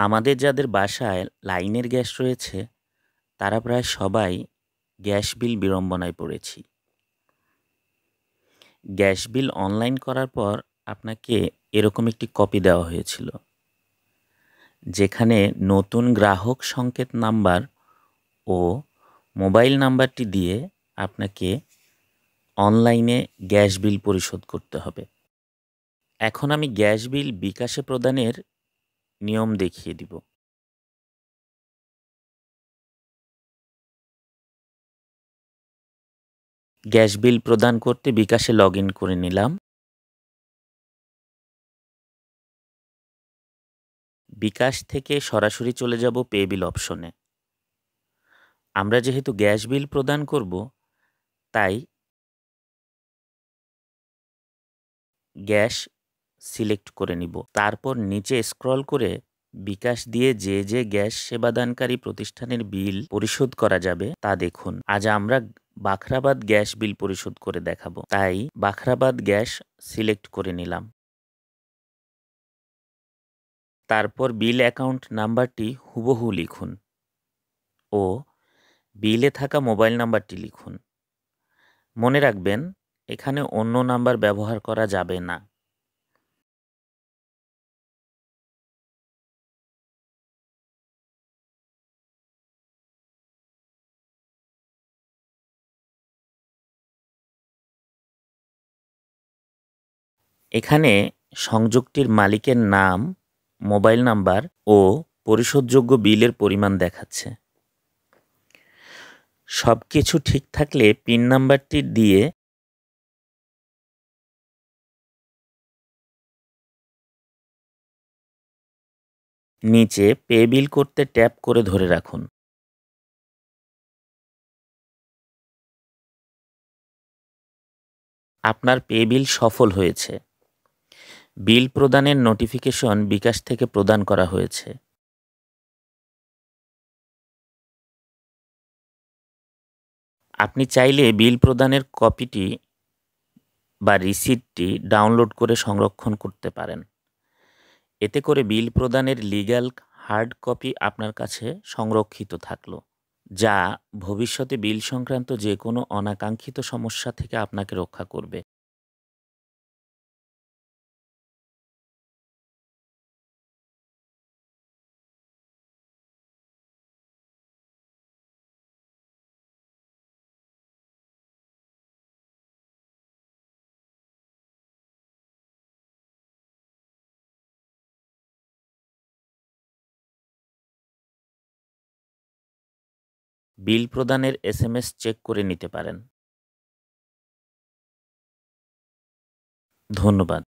আমাদের যাদের বাসায় লাইনের গ্যাস রয়েছে তারা প্রায় সবাই গ্যাস বিল বিড়ম্বনায় পড়েছি। গ্যাস বিল অনলাইন করার পর আপনাকে এরকম একটি কপি দেওয়া হয়েছিল, যেখানে নতুন গ্রাহক সংকেত নাম্বার ও মোবাইল নাম্বারটি দিয়ে আপনাকে অনলাইনে গ্যাস বিল পরিশোধ করতে হবে। এখন আমি গ্যাস বিল বিকাশে প্রদানের নিয়ম দেখিয়ে দিব। গ্যাস বিল প্রদান করতে বিকাশে লগ ইন করে নিলাম। বিকাশ থেকে সরাসরি চলে যাব পে বিল অপশনে। আমরা যেহেতু গ্যাস বিল প্রদান করব, তাই গ্যাস সিলেক্ট করে নিব। তারপর নিচে স্ক্রল করে বিকাশ দিয়ে যে যে গ্যাস সেবাদানকারী প্রতিষ্ঠানের বিল পরিশোধ করা যাবে তা দেখুন। আজ আমরা বাখরাবাদ গ্যাস বিল পরিশোধ করে দেখাবো, তাই বাখরাবাদ গ্যাস সিলেক্ট করে নিলাম। তারপর বিল অ্যাকাউন্ট নাম্বারটি হুবহু লিখুন ও বিলে থাকা মোবাইল নাম্বারটি লিখুন। মনে রাখবেন, এখানে অন্য নাম্বার ব্যবহার করা যাবে না। এখানে সংযোগটির মালিকের নাম, মোবাইল নাম্বার ও পরিশোধযোগ্য বিলের পরিমাণ দেখাচ্ছে। সব কিছু ঠিক থাকলে পিন নাম্বারটি দিয়ে নিচে পে বিল করতে ট্যাপ করে ধরে রাখুন। আপনার পে বিল সফল হয়েছে। বিল প্রদানের নোটিফিকেশন বিকাশ থেকে প্রদান করা হয়েছে। আপনি চাইলে বিল প্রদানের কপিটি বা রিসিপ্টটি ডাউনলোড করে সংরক্ষণ করতে পারেন। এতে করে বিল প্রদানের লিগ্যাল হার্ড কপি আপনার কাছে সংরক্ষিত থাকলো, যা ভবিষ্যতে বিল সংক্রান্ত যে কোনো অনাকাঙ্ক্ষিত সমস্যা থেকে আপনাকে রক্ষা করবে। বিল প্রদানের SMS চেক করে নিতে পারেন। ধন্যবাদ।